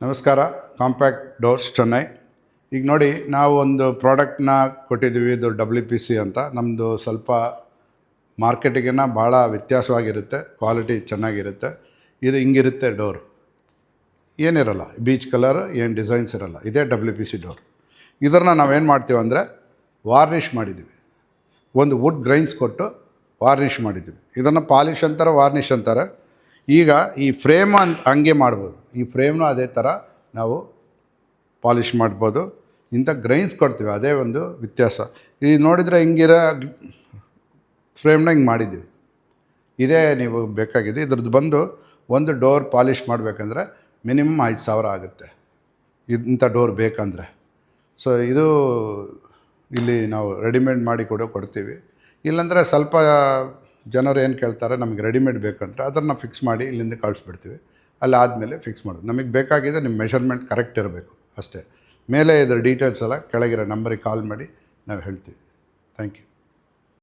ನಮಸ್ಕಾರ. Compact doors Chennai. ಈಗ ನೋಡಿ, ನಾವು ಒಂದು ಪ್ರಾಡಕ್ಟ್ನ ಕೊಟ್ಟಿದ್ದೀವಿ. ಇದು WPC ಅಂತ. ನಮ್ಮದು ಸ್ವಲ್ಪ ಮಾರ್ಕೆಟಿಗಿನ್ನ ಭಾಳ ವ್ಯತ್ಯಾಸವಾಗಿರುತ್ತೆ, ಕ್ವಾಲಿಟಿ ಚೆನ್ನಾಗಿರುತ್ತೆ. ಇದು ಹಿಂಗಿರುತ್ತೆ ಡೋರು, ಏನಿರಲ್ಲ, ಬೀಚ್ ಕಲರ್, ಏನು ಡಿಸೈನ್ಸ್ ಇರಲ್ಲ. ಇದೇ WPC ಡೋರ್. ಇದನ್ನು ನಾವೇನು ಮಾಡ್ತೀವಿ ಅಂದರೆ ವಾರ್ನಿಷ್ ಮಾಡಿದ್ದೀವಿ. ಒಂದು ವುಡ್ ಗ್ರೈನ್ಸ್ ಕೊಟ್ಟು ವಾರ್ನಿಷ್ ಮಾಡಿದ್ದೀವಿ. ಇದನ್ನು ಪಾಲಿಷ್ ಅಂತಾರೆ, ವಾರ್ನಿಷ್ ಅಂತಾರೆ. ಈಗ ಈ ಫ್ರೇಮ್ ಹಂಗೆ ಮಾಡ್ಬೋದು. ಈ ಫ್ರೇಮ್ನು ಅದೇ ಥರ ನಾವು ಪಾಲಿಷ್ ಮಾಡ್ಬೋದು. ಇಂಥ ಗ್ರೈನ್ಸ್ ಕೊಡ್ತೀವಿ, ಅದೇ ಒಂದು ವ್ಯತ್ಯಾಸ. ಈ ನೋಡಿದರೆ ಹಿಂಗಿರೋ ಫ್ರೇಮ್ನ ಹಿಂಗೆ ಮಾಡಿದ್ದೀವಿ. ಇದೇ ನೀವು ಬೇಕಾಗಿದೆ. ಇದ್ರದ್ದು ಬಂದು ಒಂದು ಡೋರ್ ಪಾಲಿಷ್ ಮಾಡಬೇಕಂದ್ರೆ ಮಿನಿಮಮ್ 5,000 ಆಗುತ್ತೆ, ಇಂಥ ಡೋರ್ ಬೇಕಂದರೆ. ಸೊ ಇದು ಇಲ್ಲಿ ನಾವು ರೆಡಿಮೇಡ್ ಮಾಡಿ ಕೊಡ್ತೀವಿ. ಇಲ್ಲಾಂದರೆ ಸ್ವಲ್ಪ ಜನರು ಏನು ಕೇಳ್ತಾರೆ, ನಮಗೆ ರೆಡಿಮೇಡ್ ಬೇಕಂದ್ರೆ ಅದನ್ನು ಫಿಕ್ಸ್ ಮಾಡಿ ಇಲ್ಲಿಂದ ಕಳಿಸ್ಬಿಡ್ತೀವಿ. ಅಲ್ಲಿ ಆದಮೇಲೆ ಫಿಕ್ಸ್ ಮಾಡೋದು. ನಮಗೆ ಬೇಕಾಗಿದೆ ನಿಮ್ಮ ಮೆಷರ್ಮೆಂಟ್ ಕರೆಕ್ಟ್ ಇರಬೇಕು ಅಷ್ಟೇ. ಮೇಲೆ ಇದರ ಡೀಟೇಲ್ಸ್ ಎಲ್ಲ ಕೆಳಗಿರೋ ನಂಬರಿಗೆ ಕಾಲ್ ಮಾಡಿ ನಾವು ಹೇಳ್ತೀವಿ. Thank you.